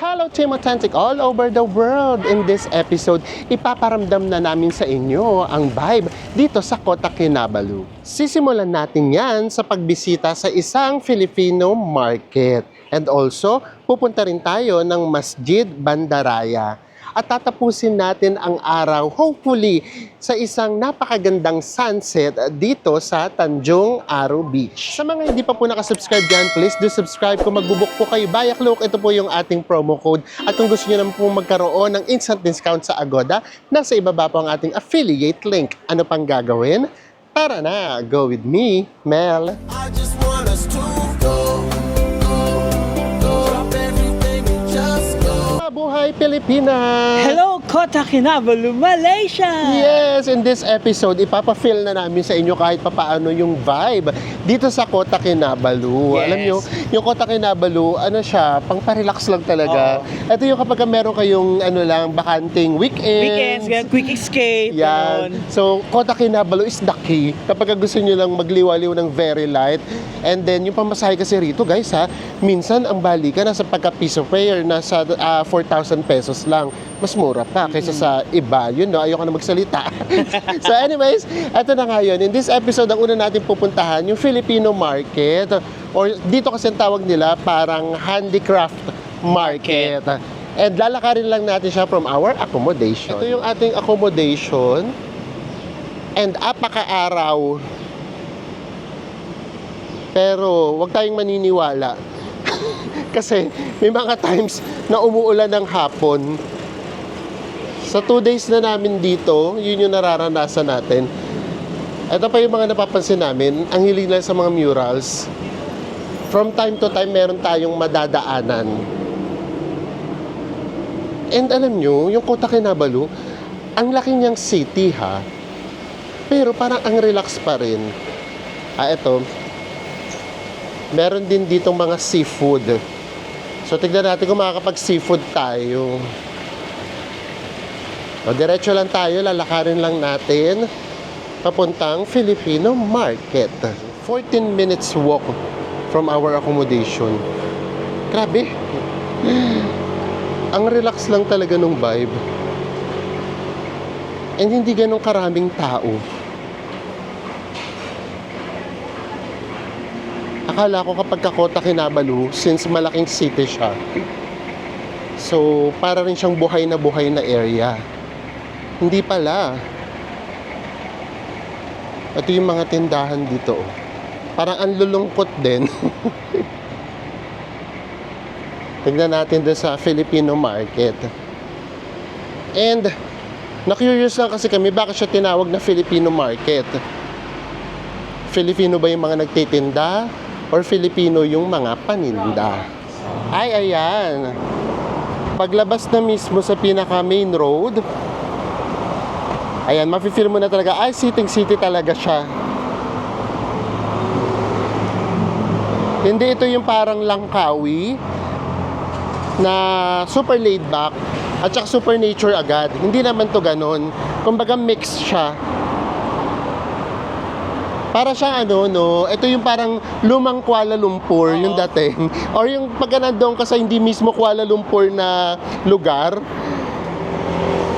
Hello Team Authentic all over the world! In this episode, ipaparamdam na namin sa inyo ang vibe dito sa Kota Kinabalu. Sisimulan natin yan sa pagbisita sa isang Filipino market. And also, pupunta rin tayo ng Masjid Bandaraya. At tatapusin natin ang araw, hopefully, sa isang napakagandang sunset dito sa Tanjung Aru Beach. Sa mga hindi pa po nakasubscribe dyan, please do subscribe. Kung magbubuk po kayo, Bayaklok, ito po yung ating promo code. At kung gusto nyo naman po magkaroon ng instant discount sa Agoda, nasa ibaba po ang ating affiliate link. Ano pang gagawin? Tara na, go with me, Mel. I just want us to go. Drop everything and just go. Mabuhay Pilipinas! Hello, Kota Kinabalu, Malaysia! Yes, in this episode, ipapafeel na namin sa inyo kahit papaano yung vibe dito sa Kota Kinabalu. Yes. Alam nyo, yung Kota Kinabalu, ano siya, pang-parelax lang talaga. Ito yung kapag meron kayong bakanting Weekends, ganyan, quick escape. Yan. Ganon. So, Kota Kinabalu is the key. Kapag gusto nyo lang magliwaliw ng very light. And then, yung pamasahe kasi rito, guys, minsan ang balikan nasa pagka-piece of fare, nasa 4,000 pesos lang. Mas mura pa kaysa sa iba. Yun, no? Ayoko na magsalita. So, anyways, eto na nga yun. In this episode, ang una natin pupuntahan, yung Filipino market. Or dito kasi ang tawag nila, parang handicraft market. And lalakarin lang natin siya from our accommodation. Ito yung ating accommodation. And apaka-araw. Pero wag tayong maniniwala. Kasi may mga times na umuulan ng hapon. Sa 2 days na namin dito, yun yung nararanasan natin. Ito pa yung mga napapansin namin, ang hiling lang sa mga murals. From time to time, meron tayong madadaanan. And alam nyo, yung Kota Kinabalu, ang laki niyang city ha. Pero parang ang relax pa rin. Ito. Meron din ditong mga seafood. So tignan natin kung makakapag-seafood tayo. O, diretso lang tayo, lalakarin lang natin papuntang Filipino market. 14 minutes walk from our accommodation. Grabe. Ang relax lang talaga nung vibe. And hindi ganun karaming tao. Akala ko kapag Kota Kinabalu, since malaking city siya, so para rin siyang buhay na area. Hindi pala. Ito yung mga tindahan dito. Parang ang lulungkot din. Tignan natin doon sa Filipino market. And na-curious lang kasi kami bakit siya tinawag na Filipino market. Filipino ba yung mga nagtitinda? Or Filipino yung mga paninda? Ay, ayan. Paglabas na mismo sa pinaka main road, ayan, mafe-feel mo na talaga, ay, city talaga siya. Hindi ito yung parang Langkawi na super laid back at saka super nature agad. Hindi naman to ganon. Kumbaga mix siya. Para siyang ito yung parang lumang Kuala Lumpur, yung dating. Or yung pagka nandoon ka sa hindi mismo Kuala Lumpur na lugar,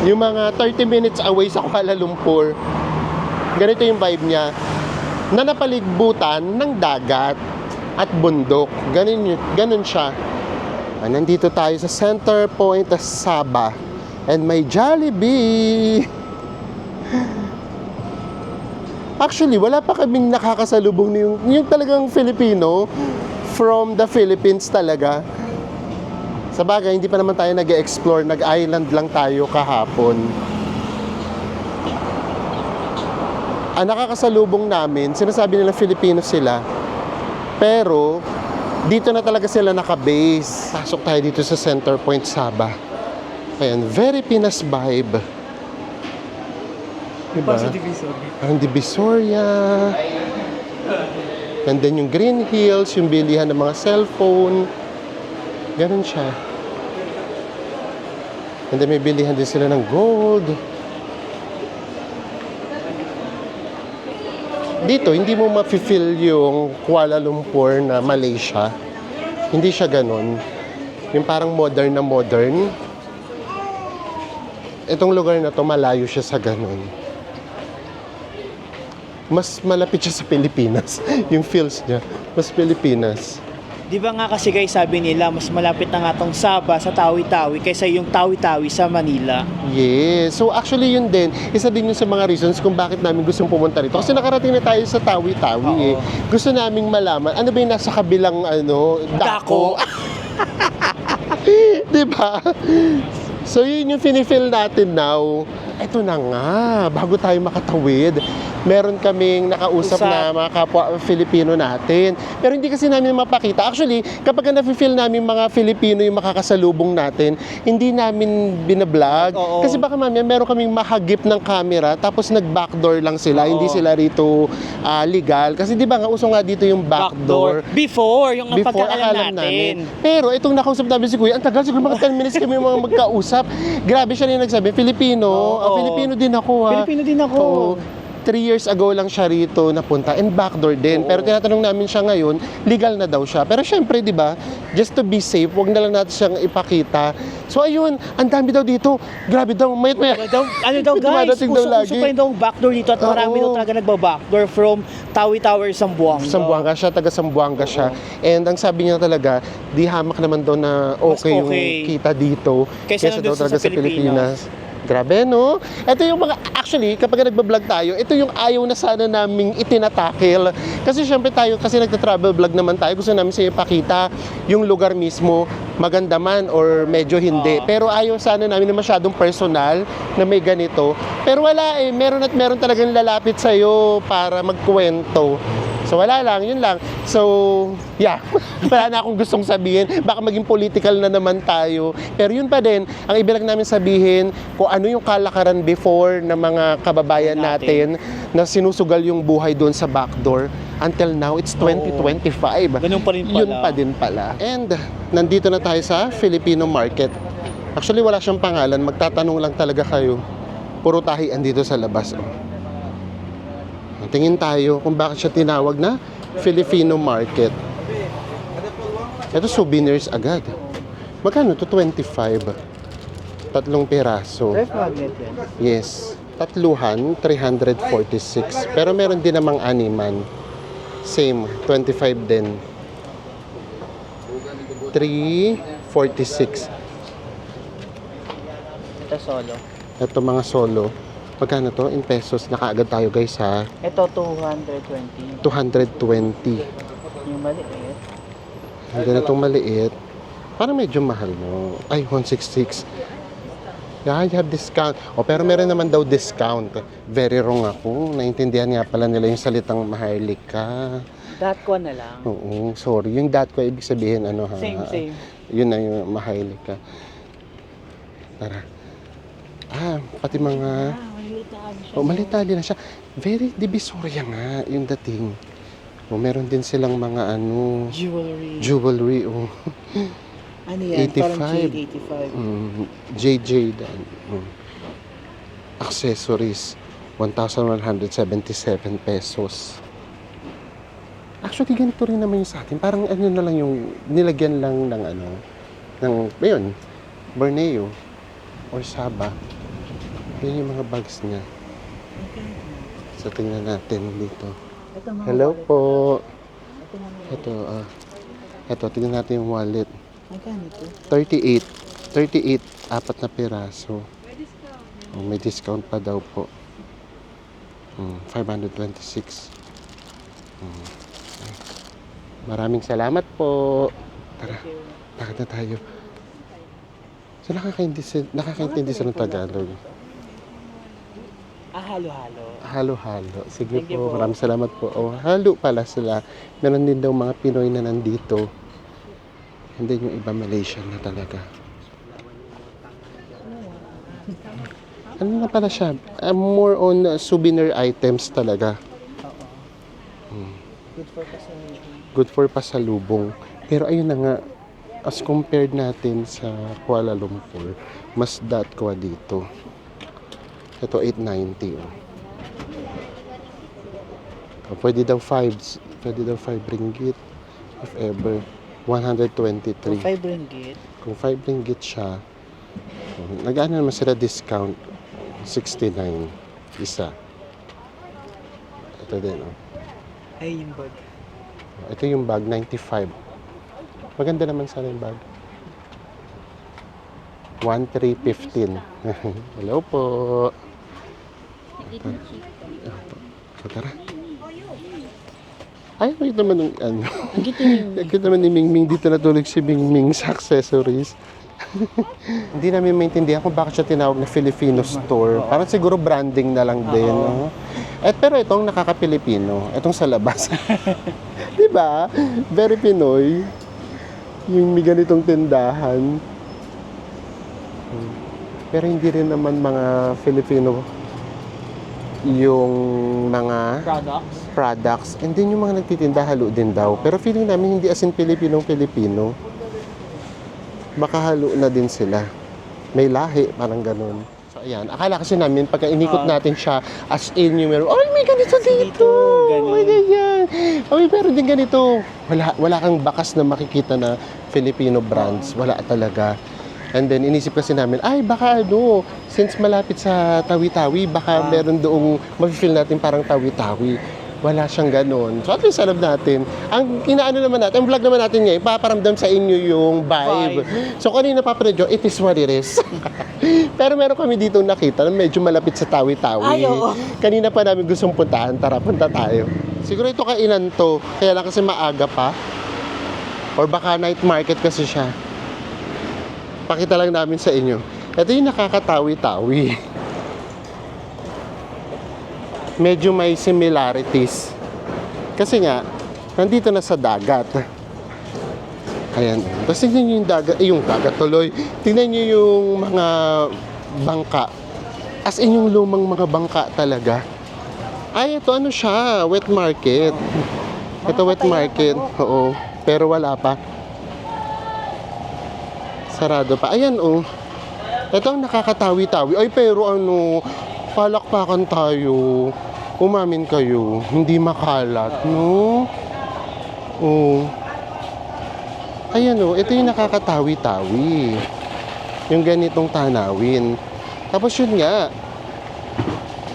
yung mga 30 minutes away sa Kuala Lumpur, ganito yung vibe niya, na napaligbutan ng dagat at bundok. Ganun siya. Nandito tayo sa Center Point Sabah. And may Jollibee. Actually, wala pa kaming nakakasalubong yung talagang Filipino from the Philippines talaga. Sa bagay, hindi pa naman tayo nag-explore, nag-island lang tayo kahapon. Ang nakakasalubong namin, sinasabi nila Filipino sila. Pero, dito na talaga sila naka-base. Pasok tayo dito sa Center Point Sabah. Ayan, very Pinas vibe. Diba? Parang sa Divisoria. Parang Divisoria. And then yung Green Hills, yung bilihan ng mga cellphone. Ganun siya. And then may bilihan din sila ng gold. Dito, hindi mo ma-feel yung Kuala Lumpur na Malaysia. Hindi siya ganun. Yung parang modern na modern. Itong lugar na to, malayo siya sa ganun. Mas malapit siya sa Pilipinas. Yung feels niya, mas Pilipinas. Di ba nga kasi guys, sabi nila, mas malapit na nga tong Saba sa Tawi-Tawi kaysa yung Tawi-Tawi sa Manila. Yes. So actually yun din, isa din yun sa mga reasons kung bakit namin gustong pumunta rito. Kasi nakarating na tayo sa Tawi-Tawi eh. Oo. Gusto naming malaman, ano ba yung nasa kabilang dako? Diba? So yun yung finifeel natin now. Ito na nga, bago tayo makatawid, meron kaming nakausap na mga kapwa Filipino natin. Pero hindi kasi namin mapakita. Actually, kapag nafe-feel namin mga Filipino yung makakasalubong natin, hindi namin binablog. Oo. Kasi baka mamaya meron kaming mahagip ng camera tapos nag-backdoor lang sila. Oo. Hindi sila rito legal. Kasi di ba nga, uso nga dito yung backdoor. Before, yung Before, pagkakalam akalam natin. Pero itong nakausap namin si Kuya, ang tagal, siguro mga 10 minutes kami mga magkausap. Grabe siya rin nagsabi, Filipino. Oo. Filipino din ako ha. Filipino din ako. Oo. 3 years ago lang siya rito napunta and backdoor din. Oo. Pero tinatanong namin siya ngayon, legal na daw siya. Pero syempre, di ba, just to be safe, wag na lang natin siyang ipakita. So ayun, ang dami daw dito. Grabe daw, mayat-mayat. Ano daw guys, Dumadating daw lagi. uso pa yun daw backdoor dito at marami Oo. daw talaga nagba-backdoor from Tawi-Tower, Zamboanga. Sambuanga siya, taga Sambuanga siya. And ang sabi niya talaga, di hamak naman daw na okay, Mas yung okay. kita dito. Kaysa daw nandun talaga sa Pilipinas. Grabe, no? Ito yung mga, actually, kapag nagbablog tayo, ito yung ayaw na sana naming itinatakil. Kasi syempre tayo, kasi nagta-travel vlog naman tayo, gusto namin sa ipakita yung lugar mismo, maganda man or medyo hindi. Pero ayaw sana namin na masyadong personal na may ganito. Pero wala eh, meron at meron talagang lalapit sa'yo para magkwento. So wala lang, yun lang. So, yeah, wala na akong gustong sabihin. Baka maging political na naman tayo. Pero yun pa din, ang ibilang namin sabihin kung ano yung kalakaran before ng mga kababayan natin na sinusugal yung buhay doon sa backdoor. Until now, it's 2025. Ganun pa rin pala. Yun pa din pala. And nandito na tayo sa Filipino market. Actually, wala siyang pangalan. Magtatanong lang talaga kayo. Puro tahian dito sa labas. Oh. Tingin tayo kung bakit siya tinawag na Filipino market. Ito souvenirs agad. Magkano to? 25. Tatlong piraso. Ref magnet yan. Yes. Tatluhan, 346. Pero meron din namang animan. Same, 25 din. 346. Ito solo. Ito mga solo. Magkano to? In pesos, nakaagad tayo guys ha. Ito 220. 220. Yung maliit. Ang ganitong maliit. Parang medyo mahal mo. Ay, 166. Yeah, you have discount. O, pero meron naman daw discount. Very wrong ako. Naintindihan nga pala nila yung salitang maharlika. Datko na lang. Oo, sorry. Yung dat ko, ibig sabihin, ano ha? Same. Yun na yung maharlika. Tara. Pati mga... malitali na siya. Very divisoria nga yung dating. Meron din silang mga jewelry. Ano yan? 85. Parang Jade 85. JJ dan. Accessories. 1,177 pesos. Actually, ganito rin naman yung sa atin. Parang ano na lang yung nilagyan lang ng ayun, Borneo or Saba. Yan yung mga bags niya. So, tingnan natin dito. Hello po. Ito, tingnan natin yung wallet. Magkano ito? 38. 38, apat na piraso. May discount pa daw po. 526. Maraming salamat po. Tara, lakad na tayo. So, nakakaintindi sa ng Tagalog. Halo-halo. Halo-halo. Sige Thank you po, po. maraming salamat po. Halo pala sila. Meron din daw mga Pinoy na nandito. Hindi yung iba Malaysian na talaga. Ano na pala siya? More on souvenir items talaga. Good for pasalubong. Pero ayun na nga, as compared natin sa Kuala Lumpur, mas datwa dito. Ito 890. Pwede daw 5 ringgit if ever. 123. 5 ringgit. Kung 5 ringgit siya, nag-ano naman sila discount? 69. Isa. Ito din, oh. Ay, yung bag. Ito yung bag, 95. Maganda naman sana yung bag. 1,315. Hello po. So, tara. Ay, wait naman ng ano. Ang gito yung... Ang cute naman ni Mingming. Dito natulog si Mingming sa accessories. Hindi namin maintindihan kung bakit siya tinawag na Filipino store. Parang siguro branding na lang din. No? Pero itong nakaka-Pilipino. Itong sa labas. Di ba? Very Pinoy. Yung may ganitong tindahan. Pero hindi rin naman mga Filipino yung mga products. And then yung mga nagtitinda, halo din daw. Pero feeling namin hindi as in Pilipinong-Pilipino. Baka halo na din sila. May lahi, parang ganun. So ayan, akala kasi namin pagka inikot natin siya as in yung meron, ay may ganito dito! May ganyan! Ay, pero din ganito. Wala kang bakas na makikita na Filipino brands. Wala talaga. And then, inisip kasi namin, ay, baka ano, since malapit sa Tawi-Tawi, baka meron doong, mafe-feel natin parang Tawi-Tawi. Wala siyang ganon. So, at least alam natin. Ang inaano naman natin, ang vlog naman natin ngayon, paparamdam sa inyo yung vibe. So, kanina papanood nyo, it is what it is. Pero meron kami dito nakita na medyo malapit sa Tawi-Tawi. Ay, oo. Kanina pa namin gustong puntahan, tara, punta tayo. Siguro ito kainan to, kaya lang kasi maaga pa. Or baka night market kasi siya. Pakita lang namin sa inyo. Ito yung nakakatawi-tawi. Medyo may similarities. Kasi nga, nandito na sa dagat. Ayan. Tapos tingnan nyo yung dagat, yung dagat tuloy. Tingnan nyo yung mga bangka. As in yung lumang mga bangka talaga. Ay, ito ano siya, wet market. Ito wet market. Oo. Pero wala pa. Sarado pa. Ayan, oh. Ito ang nakakatawi-tawi. Ay, pero ano, palakpakan tayo. Umamin kayo. Hindi makalat, no? Oh. Ayan, oh. Ito yung nakakatawi-tawi. Yung ganitong tanawin. Tapos yun nga,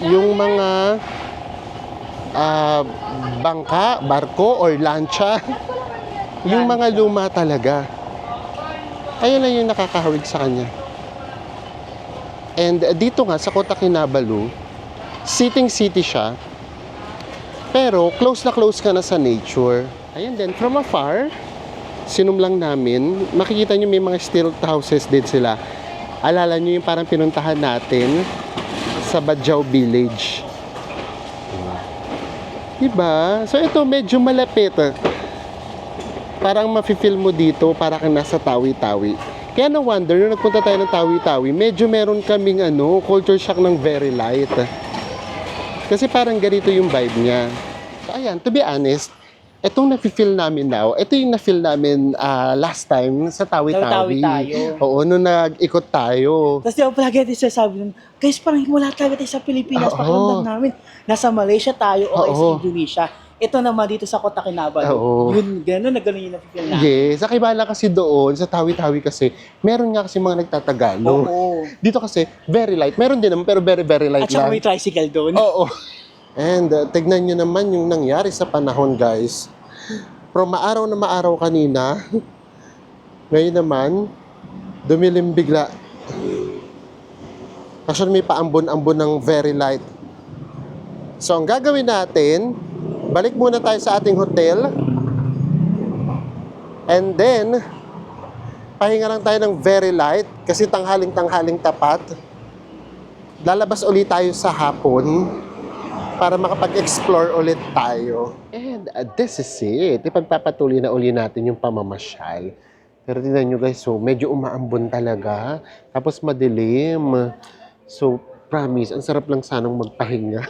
yung mga bangka, barko, or lancha. Yung mga luma talaga. Ayun lang yung nakakahawig sa kanya. And dito nga sa Kota Kinabalu, sitting city siya, pero close na close ka na sa nature. Ayan din, from afar, sinum lang namin, makikita nyo may mga stilt houses din sila. Alala nyo yung parang pinuntahan natin sa Badjao Village. Diba? So ito medyo malapit. Parang mafe-feel mo dito, para kang nasa Tawi-Tawi. Kaya na-wonder, nung nagpunta tayo ng Tawi-Tawi, medyo meron kaming culture shock ng very light. Kasi parang ganito yung vibe niya. So ayan, to be honest, itong nafe-feel namin now, ito yung na-feel namin last time sa Tawi-Tawi. tayo. Oo, nung nag-ikot tayo. Tapos di ba palagi natin sinasabi nun, guys, parang wala talaga tayo sa Pilipinas. Oo. Pakiramdam namin, nasa Malaysia tayo o Oo. sa Indonesia. Ito naman dito sa Kota Kinabalu. Oo. Yun, gano'n na gano'n yung napipil namin. Yes, sa Kibala kasi doon, sa Tawi-Tawi kasi, meron nga kasi mga nagtatagalog. Oo. Dito kasi, very light. Meron din naman, pero very, very light At saka lang. may tricycle doon. Oo. And tignan nyo naman yung nangyari sa panahon, guys. From maaraw na maaraw kanina, ngayon naman, dumilim bigla. Actually, may paambon-ambon ng very light. So, ang gagawin natin, balik muna tayo sa ating hotel. And then, pahinga lang tayo ng very light kasi tanghaling-tanghaling tapat. Lalabas ulit tayo sa hapon para makapag-explore ulit tayo. And this is it. Ipagpapatuloy na uli natin yung pamamasyal. Pero tingnan nyo guys, so medyo umaambon talaga. Tapos madilim. So, promise, ang sarap lang sanang magpahinga.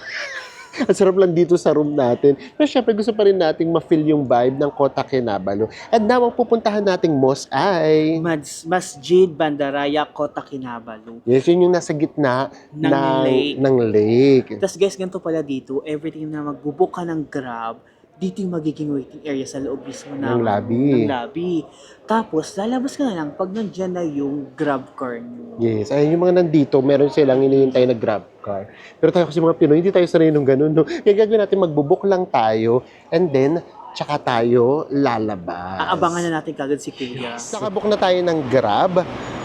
Ang sarap lang dito sa room natin. Pero syempre gusto pa rin nating ma-feel yung vibe ng Kota Kinabalu. And now, ang pupuntahan nating mosque ay... Masjid Bandaraya, Kota Kinabalu. Yes, yun yung nasa gitna Ng lake. ng lake. Tapos guys, ganito pala dito, everything na magbubuk ka ng Grab, dito yung magiging waiting area sa loob mismo Ng lobby. ng lobby. Tapos, lalabas ka na lang pag nandyan na yung grab car nyo. Yes, ayun yung mga nandito, meron silang hinihintay na grab car. Pero tayo kasi mga Pinoy, hindi tayo sanay nung ganun. No? Yung gagawin natin, magbubook lang tayo, and then, tsaka tayo lalabas. Aabangan na natin kagad si Kuya. Nakabook na tayo ng Grab.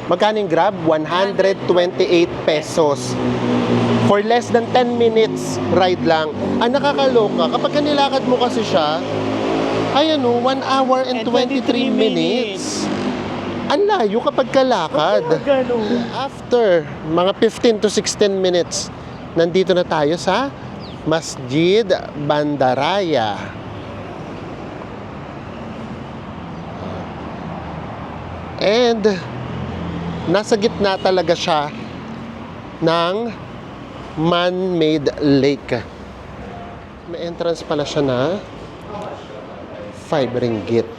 Magkano yung Grab? 128 pesos. For less than 10 minutes ride lang. Ang nakakaloka, kapag nilakad mo kasi siya, ay 1 hour and 23 minutes. Ang layo kapag kalakad. Ganun. After mga 15 to 16 minutes, nandito na tayo sa Masjid Bandaraya. And nasa gitna talaga siya ng man-made lake. May entrance pala siya na 5 ringgit.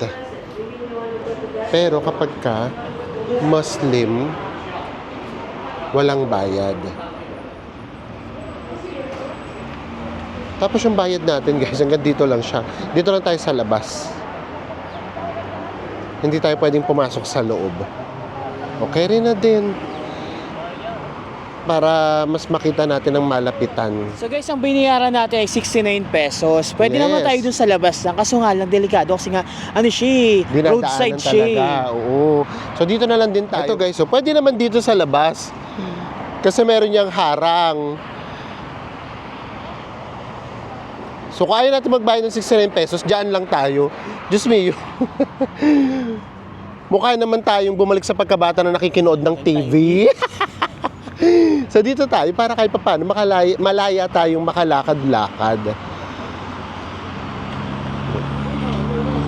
Pero kapag ka Muslim, walang bayad. Tapos yung bayad natin guys, hanggang dito lang siya. Dito lang tayo sa labas. Hindi tayo pwedeng pumasok sa loob. Okay rin na din. Para mas makita natin ang malapitan. So guys, ang binayaran natin ay 69 pesos. Pwede Yes. naman tayo dun sa labas lang. Kaso nga lang, delikado. Kasi nga, roadside Dinadaanan siya. talaga. Oo. So dito na lang din tayo. Ito guys, so pwede naman dito sa labas. Kasi meron niyang harang. So kung ayaw natin magbayad ng 69 pesos, dyan lang tayo. Diyos mio. Mukha naman tayong bumalik sa pagkabata na nakikinood ng TV. So dito tayo para kahit paano malaya tayong makalakad-lakad.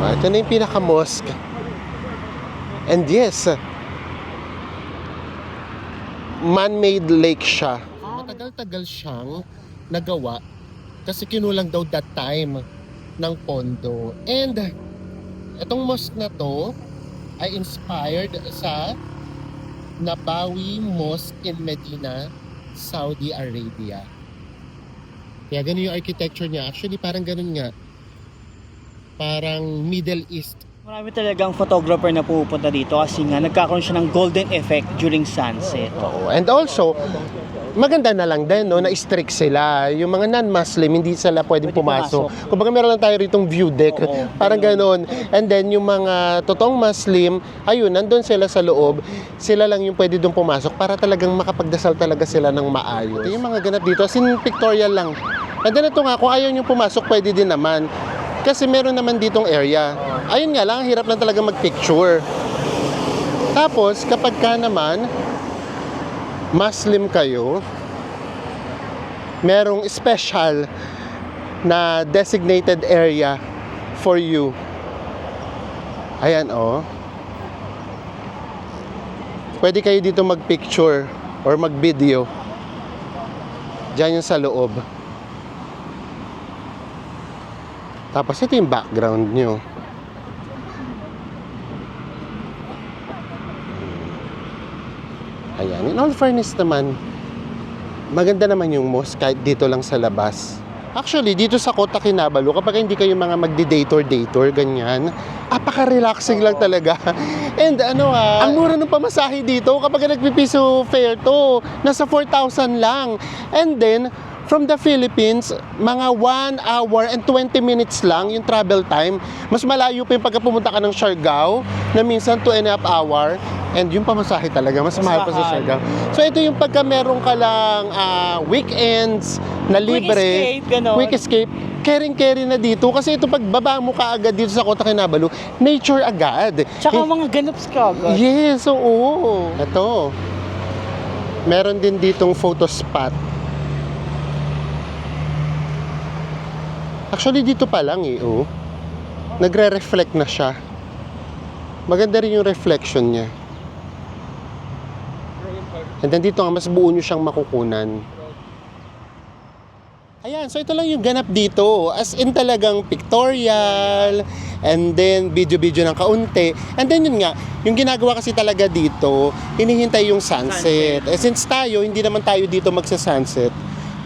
Ito na yung pinaka-mosque. And yes, man-made lake siya. Matagal-tagal siyang nagawa kasi kinulang daw that time ng pondo. And itong mosque na to ay inspired sa Nabawi Mosque in Medina, Saudi Arabia. Kaya ganun yung architecture niya. Actually, parang ganun nga. Parang Middle East. Marami talagang photographer na pupunta dito kasi nga nagkakaroon siya ng golden effect during sunset. Oo. And also, maganda na lang din, no, na strict sila. Yung mga non-Muslim, hindi sila pwedeng Pwede pumasok. pumasok. Kumbaga meron lang tayo ritong view deck. Oo, Parang ganon. And then, yung mga totoong Muslim, ayun, nandun sila sa loob. Sila lang yung pwede doon pumasok para talagang makapagdasal talaga sila ng maayos. Ito yung mga ganap dito, as in pictorial lang. And then ito nga, kung ayaw nyo pumasok, pwede din naman. Kasi meron naman ditong area. Ayun nga lang, hirap lang talaga mag-picture. Tapos, kapag ka naman, Muslim kayo, merong special na designated area for you. Ayan, oh. Pwede kayo dito mag-picture or mag-video. Diyan yung sa loob. Tapos ito yung background nyo. Ayan. In all fairness naman, maganda naman yung mosque kahit dito lang sa labas. Actually, dito sa Kota Kinabalu, kapag hindi kayo mga magdi-dator, ganyan, apaka-relaxing lang talaga. And ang mura ng pamasahe dito, kapag nagpipiso fare to, nasa 4,000 lang. And then, from the Philippines, mga 1 hour and 20 minutes lang yung travel time. Mas malayo pa yung pagka pumunta ka ng Siargao, na minsan 2.5 hour. And yung pamasahe talaga, mas mahal pa sa Siargao. So ito yung pagka meron ka lang weekends na libre, escape, ganon. quick escape, caring-carry na dito. Kasi ito pagbaba mo kaagad dito sa Kota Kinabalu, nature agad. Tsaka mga ganaps ka agad. Yes, oo. Ito. Meron din ditong photo spot. Actually, dito pa lang oh. Nagre-reflect na siya. Maganda rin yung reflection niya. And then dito nga, mas buo nyo siyang makukunan. Ayan, so ito lang yung ganap dito. As in talagang pictorial, and then video-video ng kaunti. And then yun nga, yung ginagawa kasi talaga dito, hinihintay yung sunset. Eh, since tayo, hindi naman tayo dito magsa-sunset,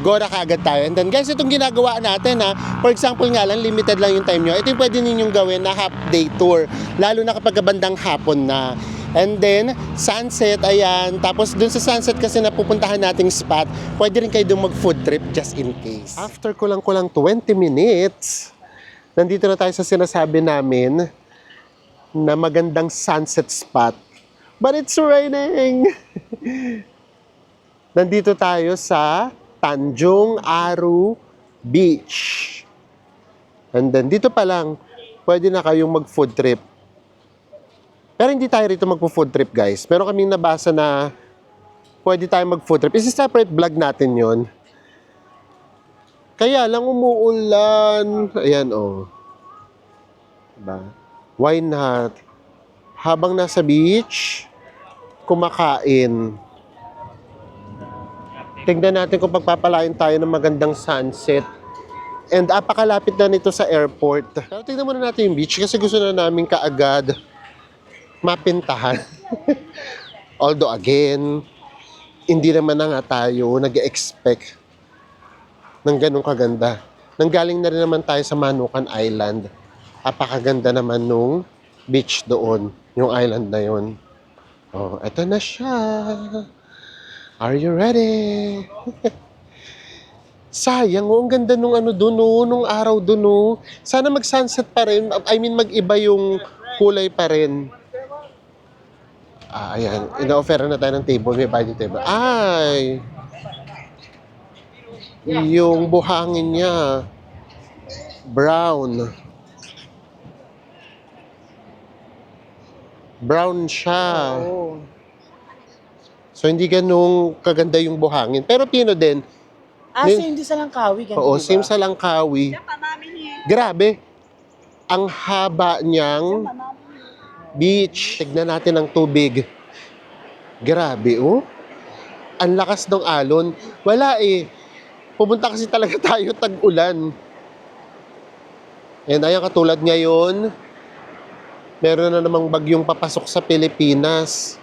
go na kaagad tayo. And then guys, itong ginagawa natin ha, for example nga lang, limited lang yung time nyo. Ito yung pwede ninyong gawin na half day tour, lalo na kapag bandang hapon na. And then, sunset, ayan. Tapos dun sa sunset kasi na pupuntahan nating spot, pwede rin kayo dun mag-food trip just in case. After kulang-kulang 20 minutes, nandito na tayo sa sinasabi namin na magandang sunset spot. But it's raining! Nandito tayo sa Tanjung Aru Beach. And then, dito pa lang, pwede na kayong mag-food trip. Pero hindi tayo rito magpo-food trip, guys. Pero kaming nabasa na pwede tayo mag-food trip. Isi-separate vlog natin yon. Kaya lang umuulan. Ayan, oh. Diba? Why not? Habang nasa beach, kumakain. Tingnan natin kung pagpapalain tayo ng magandang sunset. And apakalapit na nito sa airport. Pero tingnan muna natin yung beach kasi gusto na namin kaagad mapintahan. Although again, hindi naman na nga tayo nag-expect ng ganong kaganda. Nanggaling na rin naman tayo sa Manukan Island. Apakaganda naman nung beach doon, yung island na yun. Oh, eto na siya. Are you ready? Sayang, oh, ang ganda nung ano doon, oh, nung araw doon, oh. Sana mag-sunset pa rin. I mean, mag-iba yung kulay pa rin. Ayan. Ina-offer na tayo ng table. May bayad yung table. Ay! Yung buhangin niya. Brown. Brown siya. Oo. So, hindi ganung kaganda yung buhangin. Pero pino din. Same din sa Langkawi. Ganun, Oo, diba? same sa Langkawi. Grabe. Ang haba niyang beach. Tignan natin ang tubig. Grabe, oh. Ang lakas ng alon. Wala eh. Pumunta kasi talaga tayo tag-ulan. And ayan, katulad ngayon, meron na namang bagyong papasok sa Pilipinas.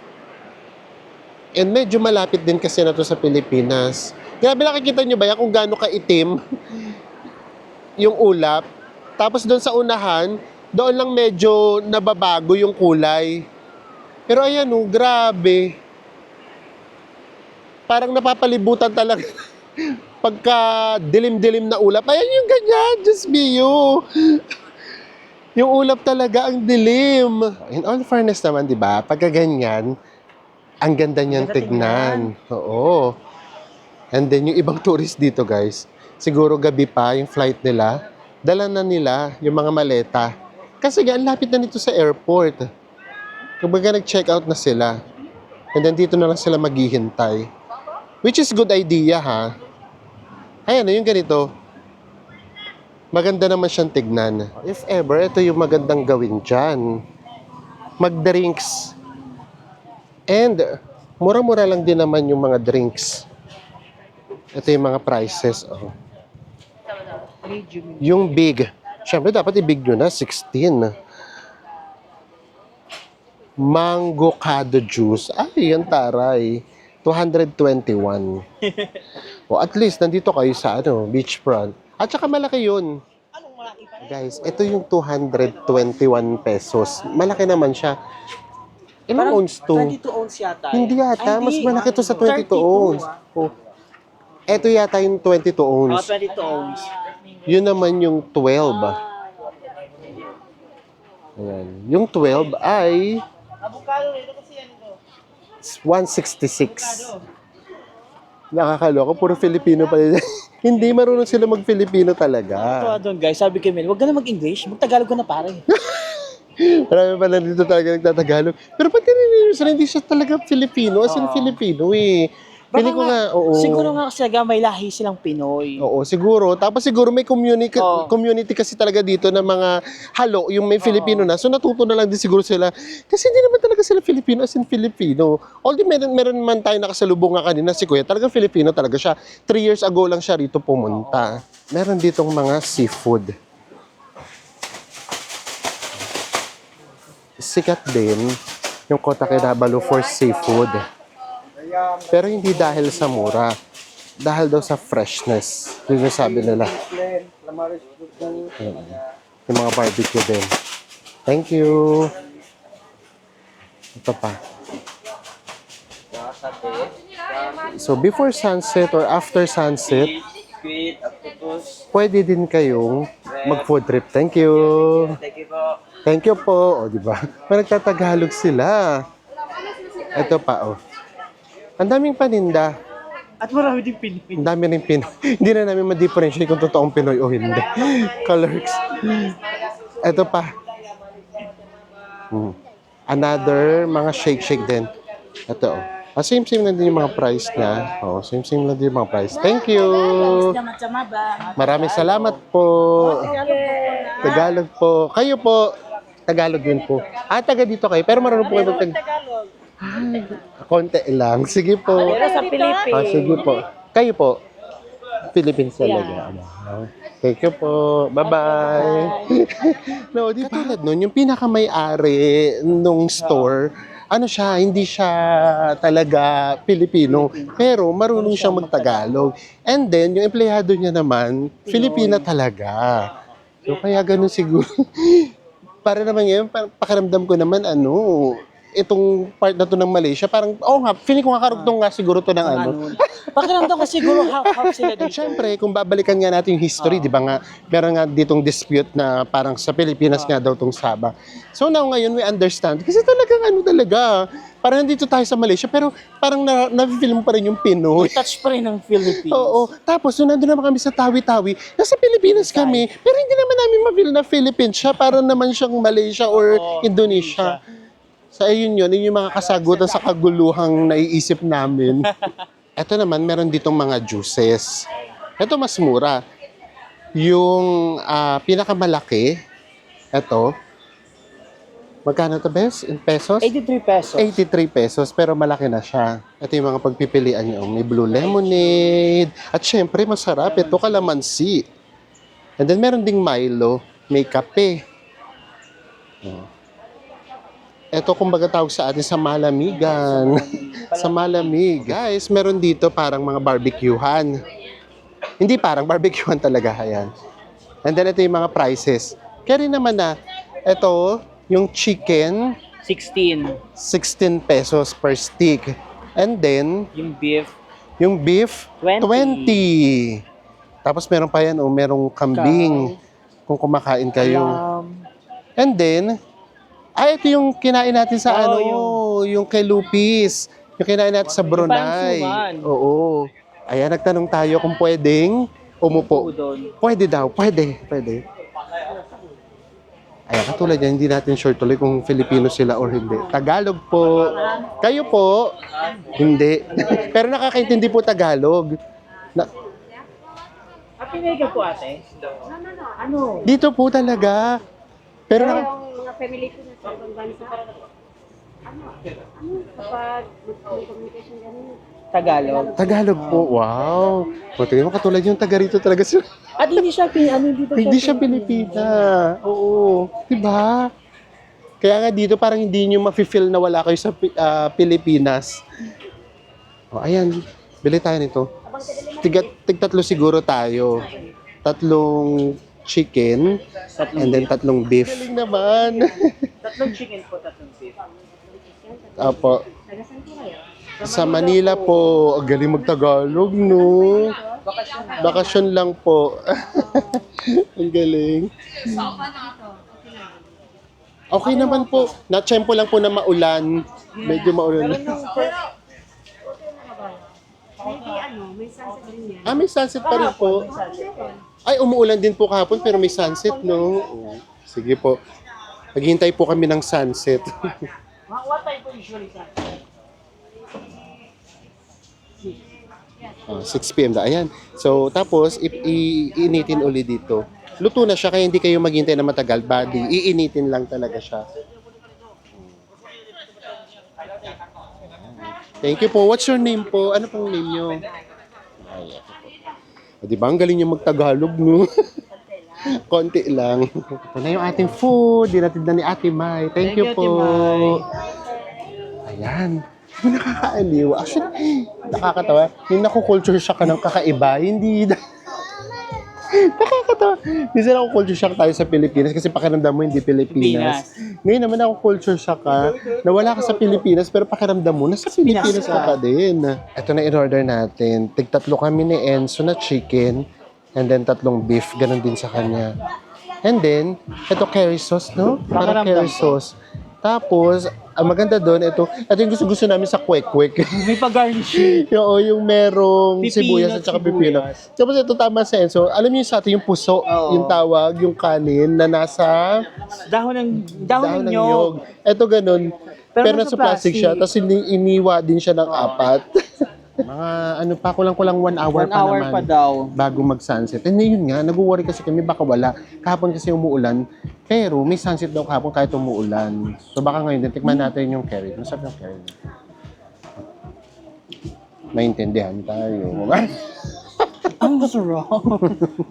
And medyo malapit din kasi na to sa Pilipinas. Grabe, nakikita nyo ba yan kung gaano kaitim yung ulap? Tapos doon sa unahan, doon lang medyo nababago yung kulay. Pero ayan, oh, grabe. Parang napapalibutan talaga. Pagka dilim-dilim na ulap. Ayan yung ganyan, just be you. Yung ulap talaga ang dilim. In all fairness naman, di ba? Pagka ganyan, ang ganda niyang tignan. Oo. And then yung ibang tourist dito, guys, siguro gabi pa yung flight nila, dala na nila yung mga maleta. Kasi nga, ang lapit na nito sa airport. Kumbaga nag-check out na sila. And then dito na lang sila maghihintay. Which is good idea, ha? Ayan, yung ganito. Maganda naman siyang tignan. If ever, ito yung magandang gawin dyan. Mag-drinks. And, mura-mura lang din naman yung mga drinks. Ito yung mga prices. Oh. Yung big. Siyempre, dapat i-big nyo na. 16. Mango Cado Juice. Ay, yan taray. 221. O, at least, nandito kayo sa beachfront. At saka malaki yun. Guys, ito yung 221 pesos. Malaki naman siya. Ilang ounce to? 22 ounce yata. Hindi yata. Ay, Mas hindi. malaki to sa 22 32, ounce. Oh. Ito yata yung 22 ounce. 22 ounce. Yun naman yung 12. Ayan. Yung 12 ay Avocado ito kasi yan ito. 166. Nakakaloka. Puro Filipino pala. Hindi marunong sila mag-Filipino talaga. Ito doon guys, sabi kay Mel, huwag ka na mag-English, mag-Tagalog ka na pare. Marami pala dito talaga nagtatagalog. Pero pati rin hindi siya talaga Filipino. As in Filipino eh. Pili ko nga, oo. Siguro nga kasi may lahi silang Pinoy. Oo, siguro. Tapos siguro may community, Oo. community kasi talaga dito ng mga halo, yung may Filipino na. So natuto na lang din siguro sila. Kasi hindi naman talaga sila Filipino as in Filipino. Although meron man tayo nakasalubong nga kanina si Kuya, talagang Filipino talaga siya. 3 years ago lang siya rito pumunta. Meron ditong mga seafood. Sikat din yung Kota Kinabalu for seafood. Pero hindi dahil sa mura. Dahil daw sa freshness. Yun yung sabi nila. Yung mga barbecue din. Thank you. Ito pa. So, before sunset or after sunset, pwede din kayong mag-food trip. Thank you. Thank you po. O, di ba? Nagtatagalog sila. Ito pa, oh. Ang daming paninda. At marami din Pilipino. Ang dami rin Pinoy. Hindi na namin ma-differentiate kung totoong Pinoy o hindi. Colors. Ito pa. Another, mga shake-shake din. Ito, oh. Same-same lang din yung mga price niya. Oh, same-same lang din yung mga price. Thank you. Maraming salamat po. Tagalog po. Kayo po. Tagalog din po. Taga dito kayo. Pero marunong po kayo mag-Tagalog. Konti lang. Sige po. Sa Pilipinas. Sige po. Kayo po. Philippines talaga. Thank you po. Bye-bye. No, di ba? Katulad nun, yung pinakamay-ari nung store, ano siya, hindi siya talaga Pilipino, pero marunong siyang mag-Tagalog. And then, yung empleyado niya naman, Filipina talaga. So, kaya ganun siguro. Para naman ngayon, pakiramdam ko naman, itong part na to ng Malaysia, parang, nga, feeling ko nga karugtong nga siguro to ng Pakiramdam ko siguro half sila dito. Siyempre, kung babalikan nga natin yung history, di ba nga, meron nga ditong dispute na parang sa Pilipinas nga daw tong Sabah. So now ngayon, we understand. Kasi talagang talaga, parang nandito tayo sa Malaysia, pero parang na-film pa rin yung Pinoy. Touch pa rin ng Philippines. Oo. Tapos, nung nandun naman kami sa Tawi-Tawi, nasa Pilipinas kami, pero hindi naman namin ma-feel na Philippines siya, para naman siyang Malaysia or Indonesia. So, ayun yun yung mga kasagutan sa kaguluhang naiisip namin. Ito naman, meron ditong mga juices. Ito mas mura. Yung pinakamalaki, ito, magkano to, Bes? In pesos? 83 pesos. 83 pesos, pero malaki na siya. Ito yung mga pagpipilian nyo. May blue lemonade. At syempre, masarap. Ito, kalamansi. And then, meron ding Milo. May kape. Ito, kumbaga tawag sa atin sa malamigan. Sa malamig. Guys, meron dito parang mga barbecuehan. Hindi parang barbecuehan talaga. Ayan. And then, ito yung mga prices. Kaya rin naman ito, yung chicken, 16. 16 pesos per stick. And then, Yung beef, 20. Tapos meron pa yan, merong kambing. Kung kumakain kayo. And then, ito yung kinain natin sa yung kay Lupis. Yung kinain natin sa Brunei. Oo. Ayan, nagtanong tayo kung pwedeng umupo. Pwede daw, pwede. Ayan, katulad yan, hindi natin sure tuloy kung Filipino sila or hindi. Tagalog po. Kayo po? Hindi. Pero nakakaintindi po Tagalog. Pinega po ate? Ano? Dito po talaga. Pero Yung mga family ko na sa ibang bansa, kapag may communication ganun, Tagalog. Tagalog po, wow. O, tingnan mo, katulad yung taga rito talaga sila. At hindi siya Hindi siya Pilipina. Oo. Diba? Kaya nga dito parang hindi nyo mafe-feel na wala kayo sa Pilipinas. O, ayan. Bili tayo nito. Tig-tatlo siguro tayo. 3 chicken. And then 3 beef. Galing naman. 3 chicken po, 3 beef. Apo. Sa Manila po, ang galing mag-Tagalog, no? Bakasyon lang po. Ang galing. Okay naman po. Na-tsempo lang po na maulan. Medyo maulan. may sunset din yan. May sunset pa rin po. Ay, umuulan din po kahapon pero may sunset, no? Oh, sige po. Maghintay po kami ng sunset. What time po usually sunset? 6 p.m. na. Ayan. So, tapos, iinitin uli dito. Luto na siya, kaya hindi kayo maghintay na matagal. Body, iinitin lang talaga siya. Thank you po. What's your name po? Ano pong name nyo? Di ba? Ang galing niyo mag-Tagalog, no? Konti lang. Ito na yung ating food. Dinatid na ni Ate Mai. Thank you po. Ayan. Nakakaaliw. Actually, Nakakatawa. Yung naku-culture shock ka ng kakaiba, hindi nakakatawa. Minsan ako culture shock tayo sa Pilipinas kasi pakiramdam mo hindi Pilipinas. Ngayon naman ako culture shock ka na wala ka sa Pilipinas pero pakiramdam mo nasa Pilipinas ka din. Ito na in-order natin. Tig-tatlo kami ni Enzo na chicken and then 3 beef. Ganon din sa kanya. And then, ito curry sauce, no? Parang curry sauce. Tapos, ang maganda doon, ito yung gusto namin sa kwek-kwek. May pag-garnish. Yung merong Pipino sibuyas at saka pipino. Tapos ito tama sa Enzo. Alam niyo sa atin yung puso, yung tawag, yung kanin na nasa Dahon ng nyog. Ito ganun. Pero nasa nasa plastic siya. plastic. Tapos iniwa din siya ng 4. Mga ano pa, kulang-kulang 1 hour 1 pa hour naman pa daw. bago mag-sunset. And yun nga, nag-worry kasi kami baka wala. Kahapon kasi umuulan, pero may sunset daw kahapon kahit umuulan. So baka ngayon, tikman natin yung curry. Masarap yung curry. Maintindihan tayo. Ang masarap.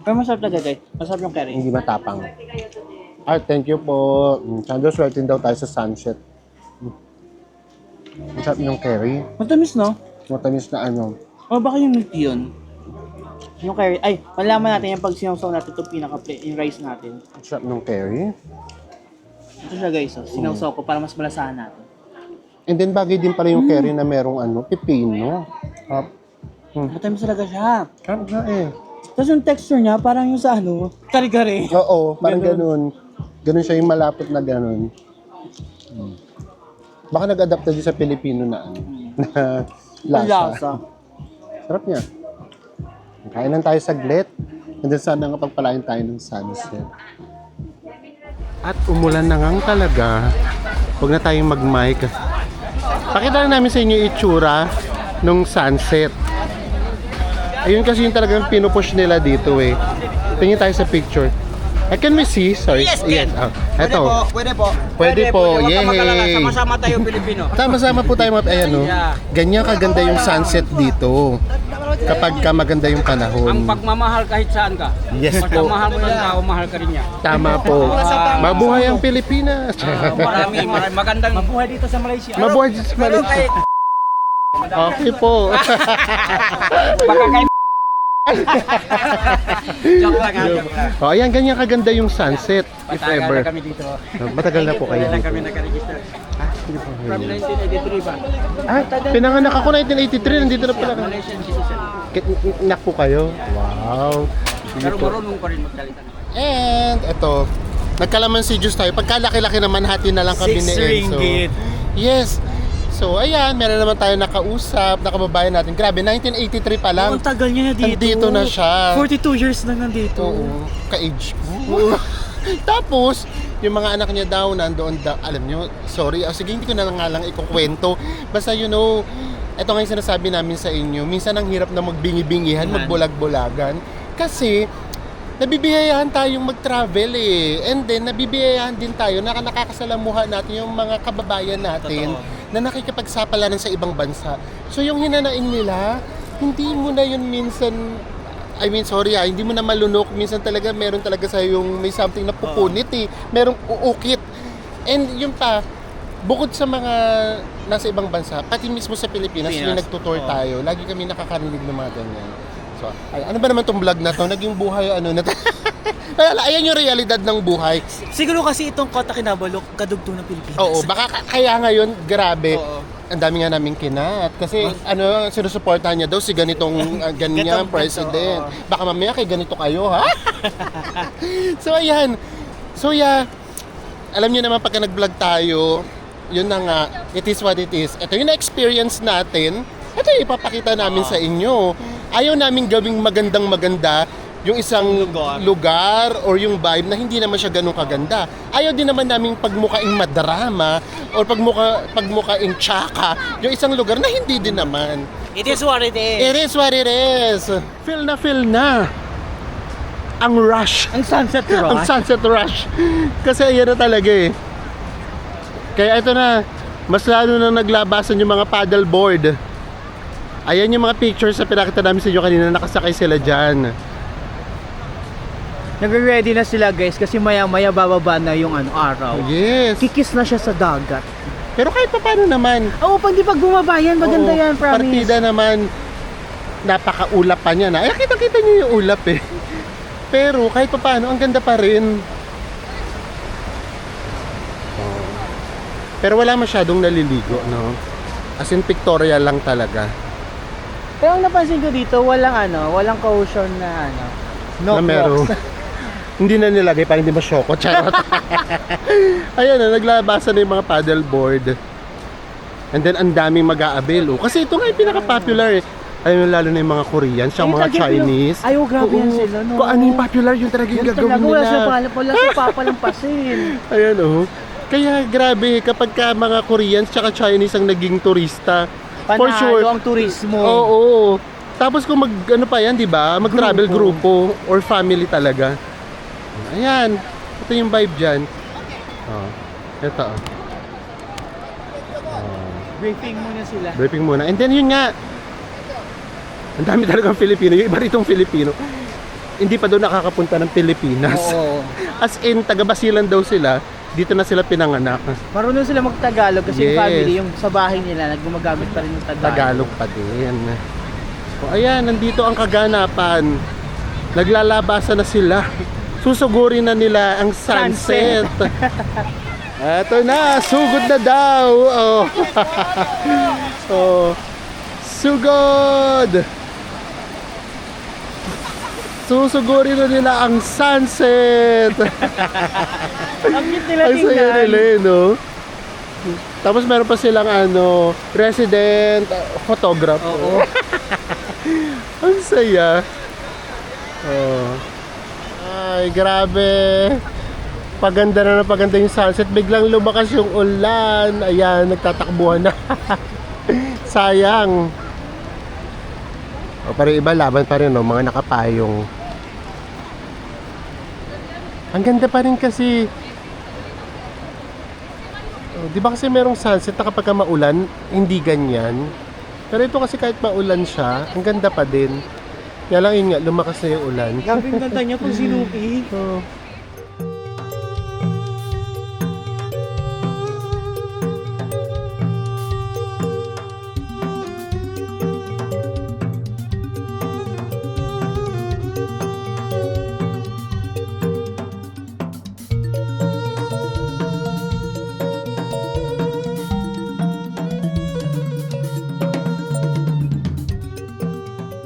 Pero masarap na guys. Masarap yung curry. Hindi matapang. Thank you po. Sandro, swertin daw tayo sa sunset. Masarap yung curry. Matamis, no? Matamis na ano. O baka yung milk yun? Yung curry. Ay, malaman natin yung pag sinawsaw natin itong yung rice natin. Masarap ng curry. Ito siya guys, oh. Sinawsaw ko para mas malasahan natin. And then bagay din pala yung curry na merong ano, pipino. Matamis talaga siya. Sarap nga eh. Tapos yung texture niya, parang yung sa ano, kare-kare. Oo, parang ganun. Ganun siya yung malapot na ganun. Baka nag-adapt na din sa Pilipino na ano. Na lasa. Sarap niya. Kain lang tayo saglit. And then sana nga pagpalain tayo ng sunset. At umulan na nga talaga. Huwag na tayong mag-mic. Pakita lang namin sa inyo yung itsura nung sunset. Ayun kasi yung talagang pinupush nila dito eh. Tingin tayo sa picture. Can we see? Sorry. Yes, can. Ito. Pwede po. Pwede po. Huwag kang mag-alala. Yay! Sama-sama tayo Pilipino. Sama-sama po tayo ayan o. Yeah. Ganyan kaganda yung sunset dito. Kapag ka maganda yung panahon. Ang pagmamahal kahit saan ka. Yes Basta po. mahal mo yung tao, mahal ka rin niya. Tama po. Mabuhay ang Pilipinas. Marami magandang... Mabuhay dito sa Malaysia. Mabuhay dito sa Pero Malaysia. kahit Okay po. baka kahit... Joke lang ha, joke lang. O, ayan, ganyan kaganda yung sunset. If Matagal ever. na kami dito. Matagal na po kayo Kailan lang dito. kami nakaregister. From 1983 ba? Pinanganak ako 1983. Nandito na pala. Malaysian citizen. Inak po kayo. Wow. Pero marunong pa rin magsalita. And eto, nagkalamansi juice tayo. Pagkalaki-laki naman hati na lang kami ni 6 Enzo. ringgit. Yes. So ayan, meron naman tayo nakausap, nakababayan natin. Grabe, 1983 pa lang. Ang tagal niya na dito. Nandito na siya. 42 years na nandito. Oo, ka-age mo. Tapos, yung mga anak niya daw nandoon daw, alam nyo, sorry, sige hindi ko na nga lang ikukwento. Basta you know, ito nga yung sinasabi namin sa inyo, minsan ang hirap na magbingi-bingihan, magbulag-bulagan. Kasi, nabibiyayahan tayong mag-travel eh. And then, nabibiyayahan din tayo na nakakasalamuha natin yung mga kababayan natin na nakikipagsapalaran sa ibang bansa. So, yung hinanain nila, hindi mo na yun minsan, hindi mo na malunok. Minsan talaga, meron talaga sa yung may something na pupunit eh. Merong uukit. And yun pa, bukod sa mga nasa ibang bansa, pati mismo sa Pilipinas, yung nagtutour tayo, lagi kami nakakarinig ng mga ganyan. So, ano ba naman tong vlog na to? Naging buhay ano na to? Ayan yung realidad ng buhay. Siguro kasi itong Kota Kinabalu, kadugtong ng Pilipinas. Oo, baka kaya ngayon, grabe. Ang dami nga namin kinat. Kasi sinusuportahan niya daw si ganitong ganyan president. Baka mamaya kay ganito kayo, ha? So, ayan. So, yeah. Alam niyo naman pagka nag-vlog tayo, yun na nga, it is what it is. Ito yung na-experience natin. Ito yung ipapakita namin sa inyo. Ayaw namin gawing magandang-maganda yung isang lugar or yung vibe na hindi naman siya ganun kaganda. Ayaw din naman naming pagmukaing madrama or pagmukaing tsaka yung isang lugar na hindi din naman. It is what it is. It is what it is. Feel na ang rush. Ang sunset rush. Ang sunset rush. Kasi ayan na talaga eh. Kaya ito na, mas lalo na naglabasan yung mga paddleboard. Ayan yung mga pictures na pinakita namin sa inyo kanina, nakasakay sila dyan. Nagre-ready na sila guys kasi maya-maya bababa na yung araw. Yes. Kikis na siya sa dagat. Pero kahit pa paano naman, Oo, pag di pag bumaba yan, maganda oo, yan, promise. partida naman, napaka-ulap pa niya na. Ay, kita-kita niyo yung ulap eh. Pero kahit pa paano, ang ganda pa rin. Oh. Pero wala masyadong naliligo, no? As in pictorial lang talaga. Pero ang napansin ko dito, walang caution na no na merong, crocs. hindi na nilagay para hindi masyoko. Charot. Ayan na, naglabasan na yung mga paddleboard. And then, ang daming mag-aabil. Oh. Kasi ito nga yung pinaka-popular eh. Ayun, lalo na yung mga Korean, siyang Ayun, mga talaga, Chinese. Ay, oh, grabe yan Oo. sila, no? Kung ano yung popular, yung talaga yung Yan gagawin talaga, nila. wala sa papalampasin. Ayan oh. Kaya grabe, kapag ka mga Koreans tsaka Chinese ang naging turista, for Panalo sure. ang turismo. Oo. Tapos kung ano pa yan, di ba? Mag-travel grupo or family talaga. Ayan. Ito yung vibe dyan. Oh. Ito. Briefing muna sila. Briefing muna. And then yun nga. Ang dami talagang Filipino. Yung iba ritong Filipino. Hindi pa daw nakakapunta ng Pilipinas. Oo. As in, taga-Basilan daw sila. Dito na sila pinanganak. Marunong sila mag-Tagalog kasi yung Yes. family, yung sa bahay nila, gumagamit pa rin yung Tagalog. Tagalog pa din. O ayan, nandito ang kaganapan. Naglalabasan na sila. Susugurin na nila ang sunset. Eto na, sugod na daw. Oh. Oh. Sugod. Susugurin na nila ang sunset. Ang cute nila Ang saya tingnan. nila, eh, no? Tapos meron pa silang resident photographer. Oo. Ang saya. Oh. Ay, grabe. Paganda na paganda yung sunset. Biglang lumakas yung ulan. Ayan, nagtatakbuhan na. Sayang. O, pero iba laban pa rin, no? Mga nakapayong. Ang ganda pa rin kasi. Oh, di ba kasi merong sunset na kapag maulan, hindi ganyan. Pero ito kasi kahit maulan siya, ang ganda pa din. Kaya lang yun nga, lumakas na yung ulan. Grabe yung ganda niya kung sinupi. Oh.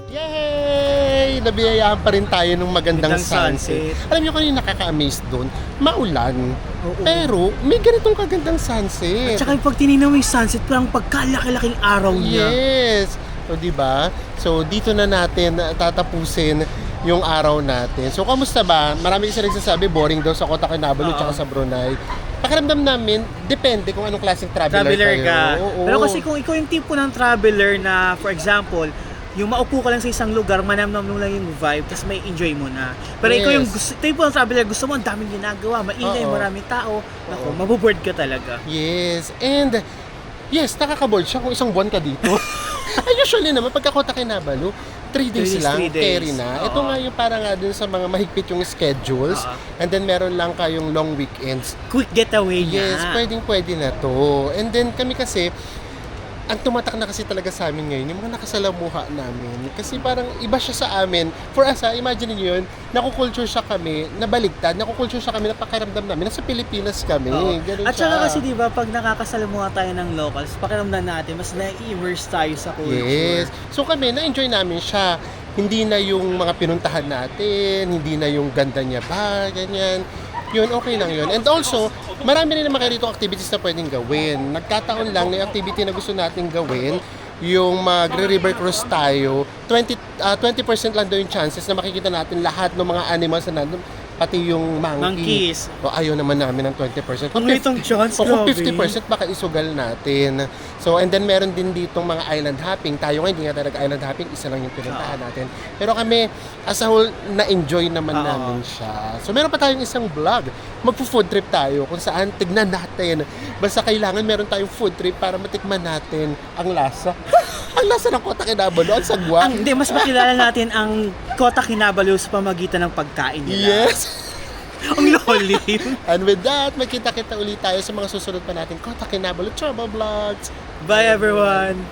Yay! Nabiyayahan pa rin tayo ng magandang Magandang sunset. sunset. Alam niyo kung yung nakaka-amaze doon? Maulan. Oo. Pero may ganitong kagandang sunset. At saka yung pag tinignan mo yung sunset, parang pagkalaki-laking araw niya. Yes. So, di ba? So, dito na natin tatapusin yung araw natin. So, kamusta ba? Marami kasi nagsasabi boring daw sa Kota Kinabalu Oo. tsaka sa Brunei. Pakiramdam namin, depende kung anong klaseng traveler kayo. ka. Oo. Pero kasi kung ikaw yung tipo ng traveler na, for example, yung maupo ka lang sa isang lugar, manamnam mo lang yung vibe, tapos may enjoy mo na. Pero ikaw yung tipo ng traveler, gusto mo, ang daming ginagawa, maingay, Oo. maraming tao. Naku, maboboard ka talaga. Yes. And, yes, nakaka-board siya kung isang buwan ka dito. Ay, usually naman, pagka Kota Kinabalu, 3 days lang, 3 days. carry na. Oo. Ito nga yung parang nga dun sa mga mahigpit yung schedules. Oo. And then, meron lang kayong long weekends. Quick getaway Yes, na. pwedeng-pwede na to. And then, kami kasi, ang tumatak na kasi talaga sa amin ngayon, yung mga nakasalamuha namin. Kasi parang iba siya sa amin. For us, imagine niyo yun, nakukulture siya kami, nabaligtad, nakukulture siya kami, napakaramdam namin, nasa Pilipinas kami. Oo. Ganun At saka siya. kasi di ba pag nakakasalamuha tayo ng locals, pakiramdam natin, mas na-immerse tayo sa culture. Yes. So kami, na-enjoy namin siya. Hindi na yung mga pinuntahan natin, hindi na yung ganda niya ba, ganyan. Yun, okay lang yun. And also, marami rin naman kayo rito activities na pwedeng gawin. Nagkataon lang na yung activity na gusto natin gawin, yung magre-river cruise tayo, 20% lang daw yung chances na makikita natin lahat ng mga animals na nandun, pati yung monkey. Monkeys. O ayaw naman namin ng 20%. Ang litong chance, O kung grabe. 50% baka isugal natin. So, and then meron din ditong mga island hopping. Tayo nga, hindi nga talaga island hopping, isa lang yung pinuntahan natin. Pero kami, as a whole, na-enjoy naman Oo. namin siya. So, meron pa tayong isang vlog. Magpo-food trip tayo kung saan tignan natin. Basta kailangan meron tayong food trip para matikman natin ang lasa. Ang lasa ng Kota Kinabalu, ang sagwa. Hindi, mas makilala natin ang Kota Kinabalu sa pamagitan ng pagkain nila. Yes! Ang Pauline. And with that, magkita-kita ulit tayo sa mga susunod pa nating Kota Kinabalu Travel Vlogs. Bye everyone!